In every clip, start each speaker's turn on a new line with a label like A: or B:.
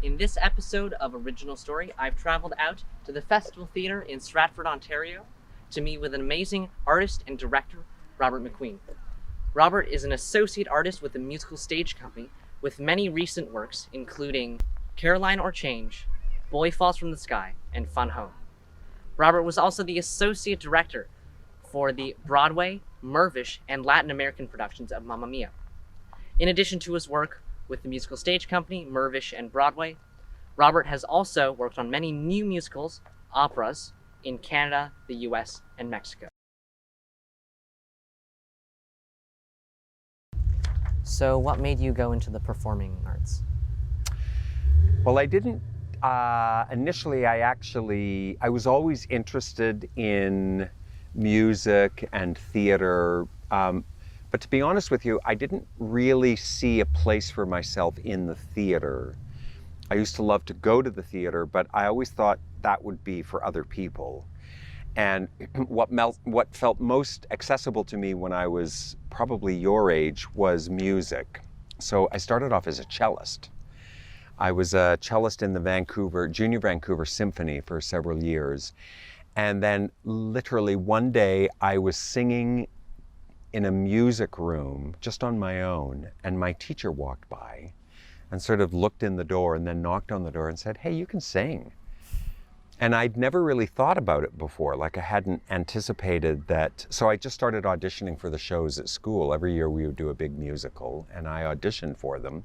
A: In this episode of Original Story, I've traveled out to the Festival Theatre in Stratford, Ontario, to meet with an amazing artist and director, Robert McQueen. Robert is an associate artist with the Musical Stage Company, with many recent works, including Caroline or Change, Boy Falls from the Sky, and Fun Home. Robert was also the associate director for the Broadway, Mervish, and Latin American productions of Mamma Mia. In addition to his work with the Musical Stage Company, Mervish, and Broadway, Robert has also worked on many new musicals, operas, in Canada, the US, and Mexico. So what made you go into the performing arts?
B: Well, I didn't, initially I was always interested in music and theater, but to be honest with you, I didn't really see a place for myself in the theater. I used to love to go to the theater, but I always thought that would be for other people. And what felt most accessible to me when I was probably your age was music. So I started off as a cellist. I was a cellist in the Junior Vancouver Symphony for several years. And then literally one day I was singing in a music room just on my own, and my teacher walked by and sort of looked in the door and then knocked on the door and said, "Hey, you can sing." And I'd never really thought about it before, like I hadn't anticipated that. So I just started auditioning for the shows at school. Every year we would do a big musical, and I auditioned for them.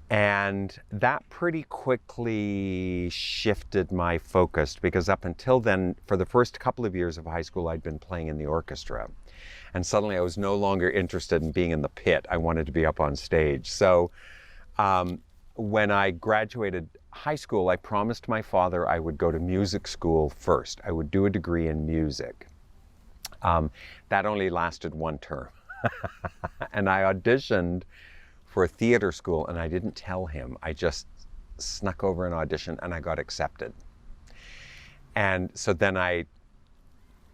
B: And that pretty quickly shifted my focus, because up until then, for the first couple of years of high school, I'd been playing in the orchestra. And suddenly I was no longer interested in being in the pit. I wanted to be up on stage. So when I graduated high school, I promised my father I would go to music school first. I would do a degree in music. That only lasted one term. And I auditioned for a theater school, and I didn't tell him. I just snuck over an audition and I got accepted. And so then I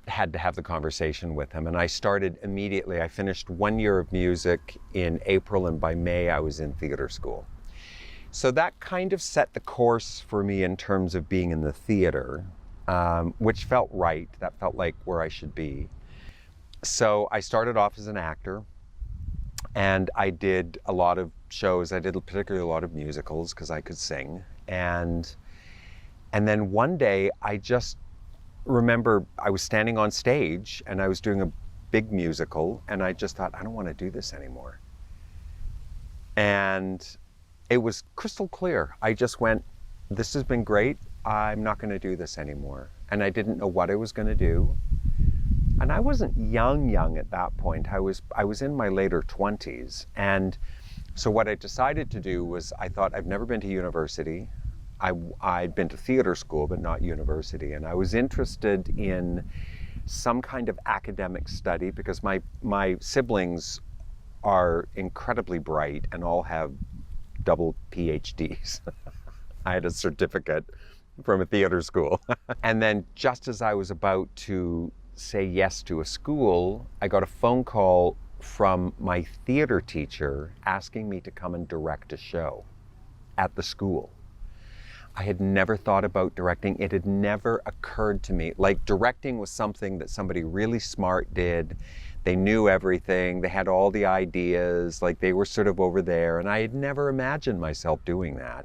B: had to have the conversation with him, and I started immediately. I finished 1 year of music in April, and by May I was in theater school. So that kind of set the course for me in terms of being in the theater, which felt right. That felt like where I should be. So I started off as an actor, and I did a lot of shows. I did particularly a lot of musicals because I could sing. And then one day I just remember I was standing on stage and I was doing a big musical, and I just thought, I don't want to do this anymore. And it was crystal clear. I just went, this has been great. I'm not going to do this anymore. And I didn't know what I was going to do. And I wasn't young at that point. I was in my later 20s. And so what I decided to do was, I thought, I've never been to university. I'd been to theater school, but not university. And I was interested in some kind of academic study, because my siblings are incredibly bright and all have double PhDs. I had a certificate from a theater school. And then just as I was about to say yes to a school, I got a phone call from my theater teacher asking me to come and direct a show at the school. I had never thought about directing. It had never occurred to me. Like, directing was something that somebody really smart did. They knew everything. They had all the ideas. Like, they were sort of over there. And I had never imagined myself doing that.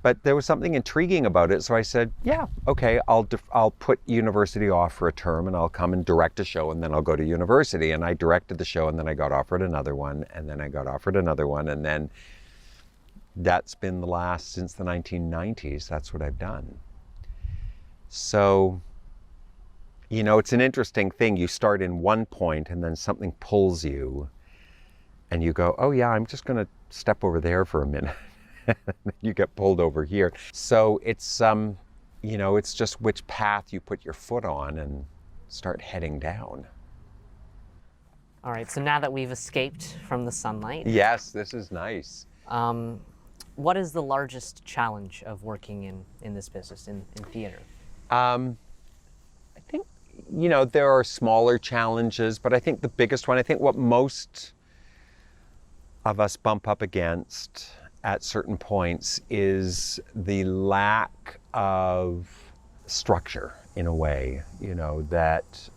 B: But there was something intriguing about it. So I said, yeah, okay, I'll put university off for a term, and I'll come and direct a show, and then I'll go to university. And I directed the show, and then I got offered another one, and then I got offered another one, and then that's been since the 1990s, that's what I've done. So, you know, it's an interesting thing. You start in one point and then something pulls you and you go, oh yeah, I'm just going to step over there for a minute. You get pulled over here. So it's, you know, it's just which path you put your foot on and start heading down.
A: All right, so now that we've escaped from the sunlight.
B: Yes, this is nice.
A: What is the largest challenge of working in this business, in theater?
B: I think, you know, there are smaller challenges, but I think the biggest one, I think what most of us bump up against at certain points is the lack of structure, in a way, that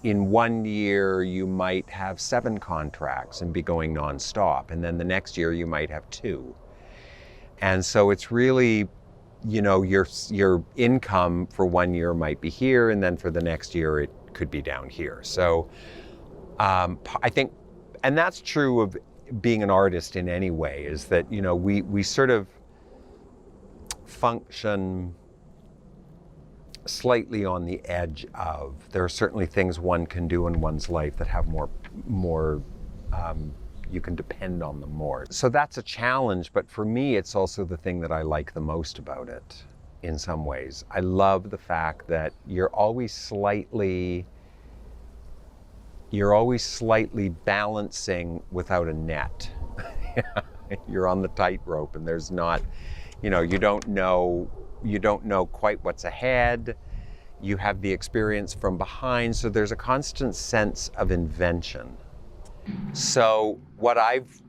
B: in one year you might have 7 contracts and be going nonstop, and then the next year you might have 2. And so it's really, your income for one year might be here, and then for the next year it could be down here. So I think, and that's true of being an artist in any way, is that, we sort of function slightly on the edge of, there are certainly things one can do in one's life that have more you can depend on them more. So that's a challenge, but for me, it's also the thing that I like the most about it in some ways. I love the fact that you're always slightly balancing without a net. You're on the tightrope, and there's not, you don't know quite what's ahead. You have the experience from behind, so there's a constant sense of invention. So what I've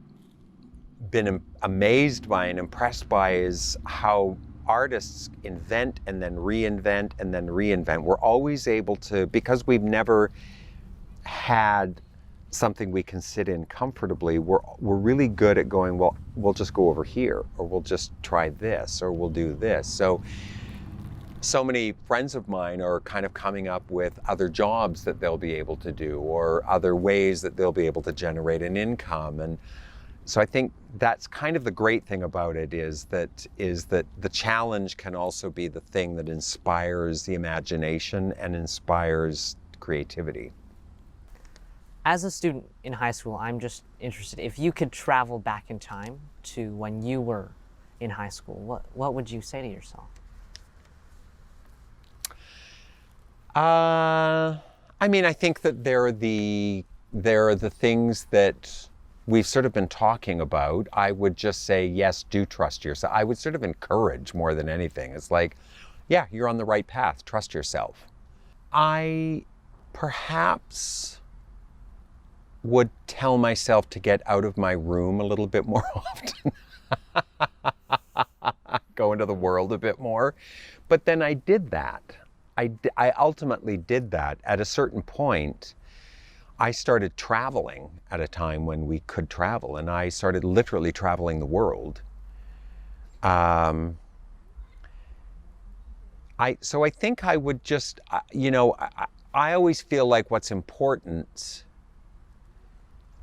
B: been amazed by and impressed by is how artists invent and then reinvent and then reinvent. We're always able to, because we've never had something we can sit in comfortably, we're really good at going, well, we'll just go over here, or we'll just try this, or we'll do this. So many friends of mine are kind of coming up with other jobs that they'll be able to do, or other ways that they'll be able to generate an income. And so I think that's kind of the great thing about it, is that the challenge can also be the thing that inspires the imagination and inspires creativity.
A: As a student in high school, I'm just interested, if you could travel back in time to when you were in high school, what would you say to yourself?
B: I mean, I think that there are the things that we've sort of been talking about. I would just say, yes, do trust yourself. I would sort of encourage more than anything. It's like, yeah, you're on the right path. Trust yourself. I perhaps would tell myself to get out of my room a little bit more often. Go into the world a bit more. But then I did that. I ultimately did that. At a certain point, I started traveling at a time when we could travel, and I started literally traveling the world. So I think I would just, I always feel like what's important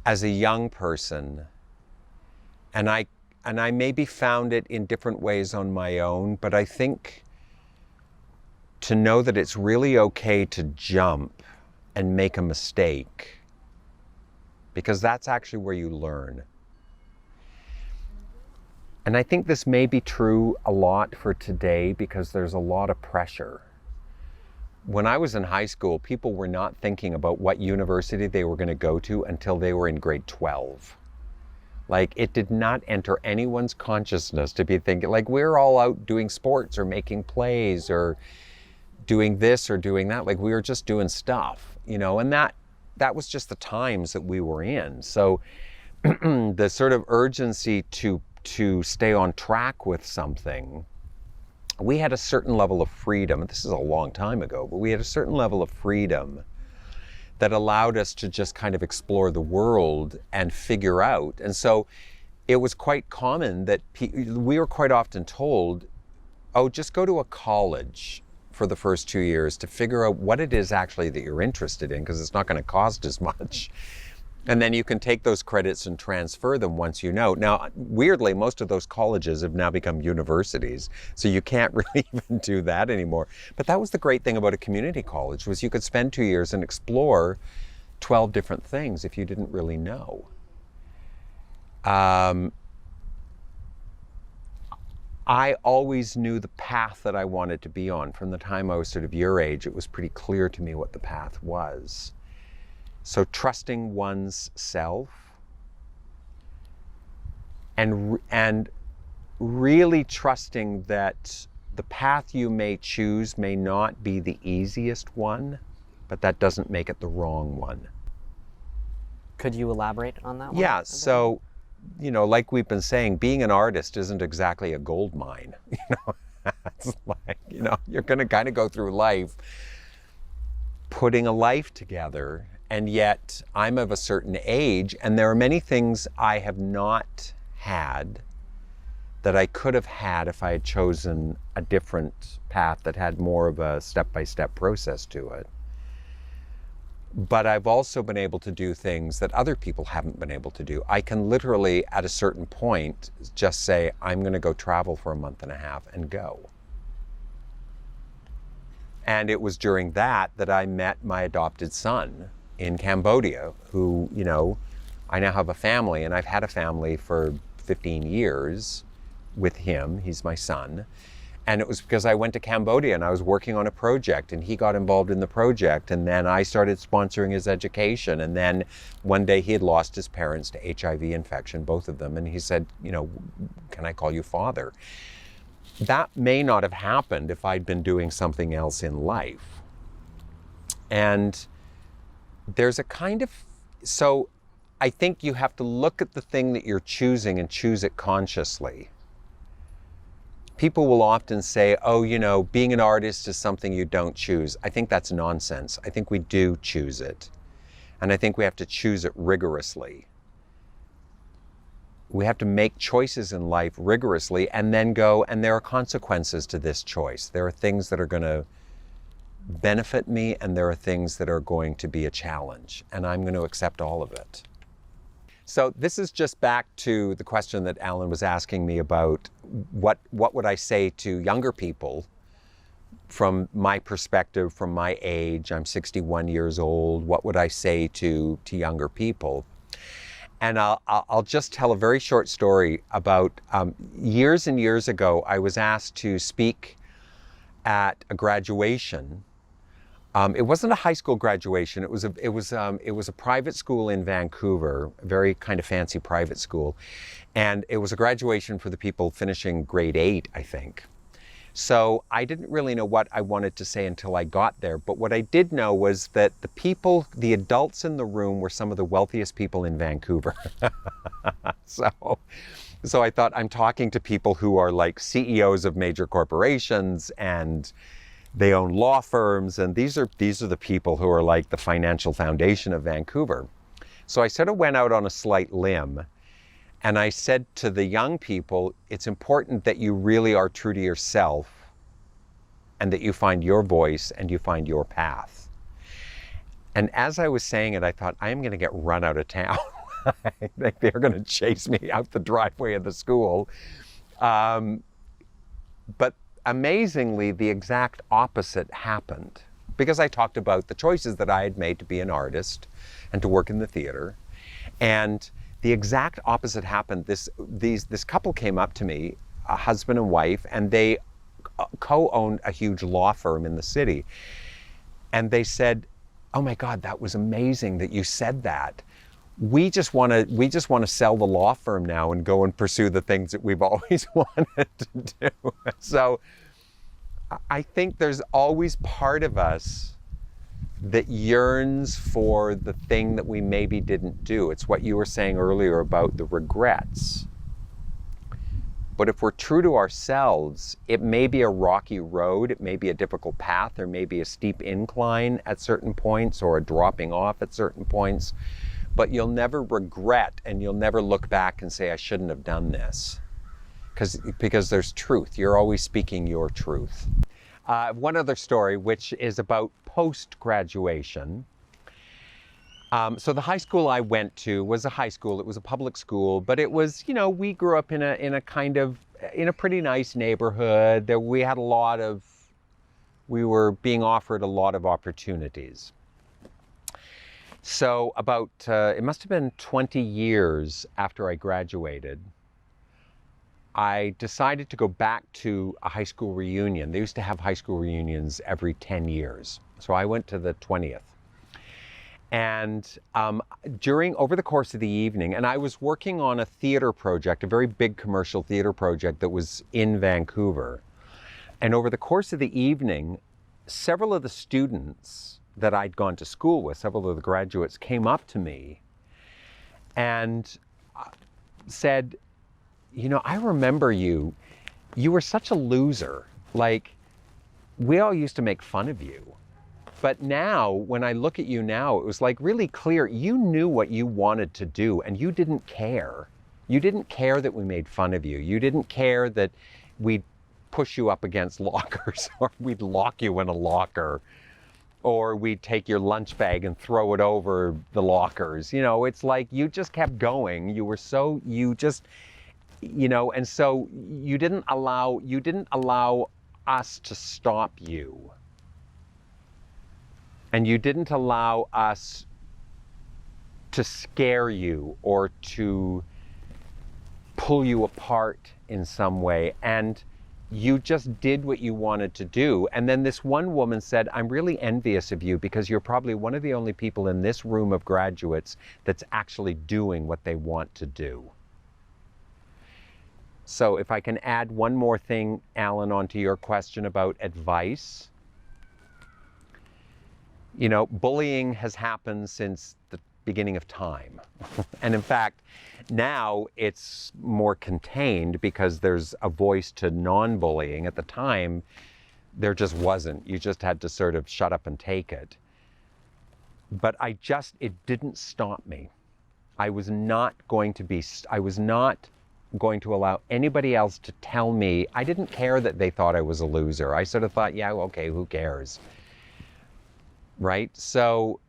B: as a young person, and I maybe found it in different ways on my own, but I think to know that it's really okay to jump and make a mistake, because that's actually where you learn. And I think this may be true a lot for today, because there's a lot of pressure. When I was in high school, people were not thinking about what university they were going to go to until they were in grade 12. Like, it did not enter anyone's consciousness to be thinking, like, we're all out doing sports or making plays or doing this or doing that. Like, we were just doing stuff, and that was just the times that we were in. So the sort of urgency to stay on track with something, we had a certain level of freedom. This is a long time ago, but we had a certain level of freedom that allowed us to just kind of explore the world and figure out. And so it was quite common that we were quite often told, oh, just go to a college for the first 2 years to figure out what it is actually that you're interested in, because it's not going to cost as much. And then you can take those credits and transfer them once you know. Now, weirdly, most of those colleges have now become universities, so you can't really even do that anymore. But that was the great thing about a community college, was you could spend 2 years and explore 12 different things if you didn't really know. I always knew the path that I wanted to be on. From the time I was sort of your age, it was pretty clear to me what the path was. So trusting one's self and really trusting that the path you may choose may not be the easiest one, but that doesn't make it the wrong one.
A: Could you elaborate on that one?
B: Yeah, so like we've been saying, being an artist isn't exactly a gold mine. It's like, you're going to kind of go through life putting a life together. And yet I'm of a certain age, and there are many things I have not had that I could have had if I had chosen a different path that had more of a step-by-step process to it. But I've also been able to do things that other people haven't been able to do. I can literally, at a certain point, just say, I'm going to go travel for a month and a half and go. And it was during that I met my adopted son in Cambodia, who, I now have a family, and I've had a family for 15 years with him. He's my son. And it was because I went to Cambodia and I was working on a project, and he got involved in the project, and then I started sponsoring his education. And then one day he had lost his parents to HIV infection, both of them. And he said, can I call you father? That may not have happened if I'd been doing something else in life. And there's a kind of, so I think you have to look at the thing that you're choosing and choose it consciously. People will often say, oh, being an artist is something you don't choose. I think that's nonsense. I think we do choose it. And I think we have to choose it rigorously. We have to make choices in life rigorously and then go, and there are consequences to this choice. There are things that are going to benefit me, and there are things that are going to be a challenge, and I'm going to accept all of it. So this is just back to the question that Alan was asking me about what would I say to younger people from my perspective, from my age. I'm 61 years old. What would I say to younger people? And I'll just tell a very short story about years and years ago, I was asked to speak at a graduation. It wasn't a high school graduation. It was a private school in Vancouver, a very kind of fancy private school, and it was a graduation for the people finishing grade 8, I think. So I didn't really know what I wanted to say until I got there. But what I did know was that the adults in the room were some of the wealthiest people in Vancouver. So I thought, I'm talking to people who are like CEOs of major corporations, and they own law firms, and these are the people who are like the financial foundation of Vancouver. So I sort of went out on a slight limb, and I said to the young people, it's important that you really are true to yourself, and that you find your voice and you find your path. And as I was saying it, I thought, I am going to get run out of town. I think they're going to chase me out the driveway of the school. But amazingly, the exact opposite happened, because I talked about the choices that I had made to be an artist and to work in the theater. And the exact opposite happened. This couple came up to me, a husband and wife, and they co-owned a huge law firm in the city. And they said, oh my God, that was amazing that you said that. We just want to sell the law firm now and go and pursue the things that we've always wanted to do. So I think there's always part of us that yearns for the thing that we maybe didn't do. It's what you were saying earlier about the regrets. But if we're true to ourselves, it may be a rocky road, it may be a difficult path, there may be a steep incline at certain points or a dropping off at certain points, but you'll never regret, and you'll never look back and say, I shouldn't have done this. Because there's truth. You're always speaking your truth. One other story, which is about post-graduation. So the high school I went to was a high school. It was a public school, but it was, we grew up in a pretty nice neighborhood. We were being offered a lot of opportunities. So about, it must have been 20 years after I graduated, I decided to go back to a high school reunion. They used to have high school reunions every 10 years. So I went to the 20th. And over the course of the evening, and I was working on a theater project, a very big commercial theater project that was in Vancouver. And over the course of the evening, several of the students that I'd gone to school with, several of the graduates, came up to me and said, you know, I remember you were such a loser. Like, we all used to make fun of you. But now, when I look at you now, it was like really clear. You knew what you wanted to do and you didn't care. You didn't care that we made fun of you. You didn't care that we'd push you up against lockers or we'd lock you in a locker or we'd take your lunch bag and throw it over the lockers. You know, it's like you just kept going. You were so, you just, you know, and so you didn't allow us to stop you. And you didn't allow us to scare you or to pull you apart in some way. And you just did what you wanted to do. And then this one woman said, I'm really envious of you because you're probably one of the only people in this room of graduates that's actually doing what they want to do. So if I can add one more thing, Alan, onto your question about advice. You know, bullying has happened since the beginning of time. And in fact, now it's more contained because there's a voice to non-bullying. At the time, there just wasn't. You just had to sort of shut up and take it. But it didn't stop me. I was not going to allow anybody else to tell me. I didn't care that they thought I was a loser. I sort of thought, yeah, okay, who cares? Right? So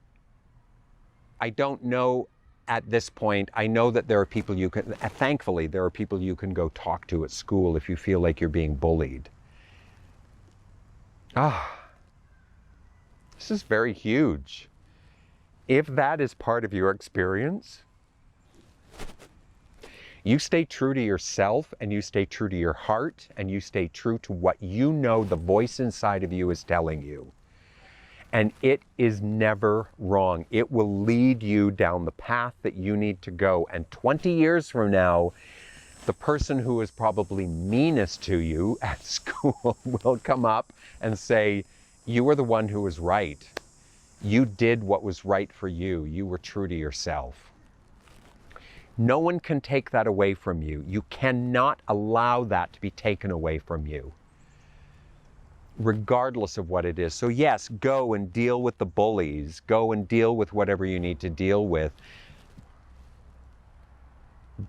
B: I don't know at this point. I know that there are people thankfully, there are people you can go talk to at school if you feel like you're being bullied. This is very huge. If that is part of your experience, you stay true to yourself and you stay true to your heart and you stay true to what you know the voice inside of you is telling you. And it is never wrong. It will lead you down the path that you need to go. And 20 years from now, the person who is probably meanest to you at school will come up and say, you were the one who was right. You did what was right for you. You were true to yourself. No one can take that away from you. You cannot allow that to be taken away from you, regardless of what it is. So yes, go and deal with the bullies. Go and deal with whatever you need to deal with.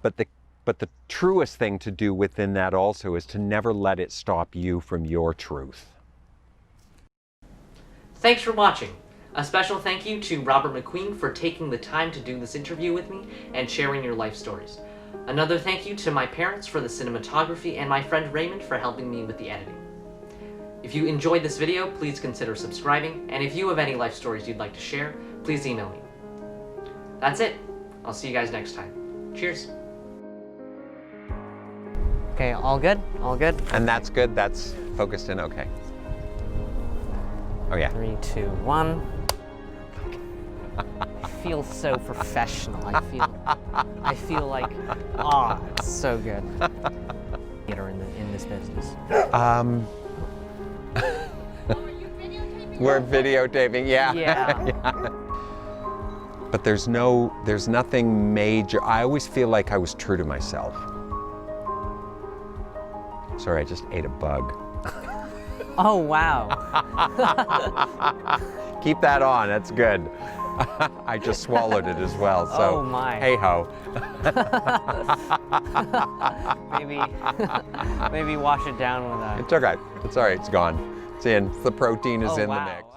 B: But the truest thing to do within that also is to never let it stop you from your truth.
A: Thanks for watching. A special thank you to Robert McQueen for taking the time to do this interview with me and sharing your life stories. Another thank you to my parents for the cinematography and my friend Raymond for helping me with the editing. If you enjoyed this video, please consider subscribing, and if you have any life stories you'd like to share, please email me. That's it. I'll see you guys next time. Cheers. Okay, all good? All good?
B: And that's good? That's focused in? Okay. Oh yeah.
A: 3, 2, 1. I feel so professional. I feel like, it's so good. In this business.
B: We're videotaping, yeah.
A: Yeah.
B: Yeah. But there's nothing major. I always feel like I was true to myself. Sorry, I just ate a bug.
A: Oh, wow.
B: Keep that on, that's good. I just swallowed it as well, so
A: oh my.
B: Hey ho.
A: maybe wash it down with that.
B: It's okay. It's all right, it's gone. It's in. The protein is in the mix.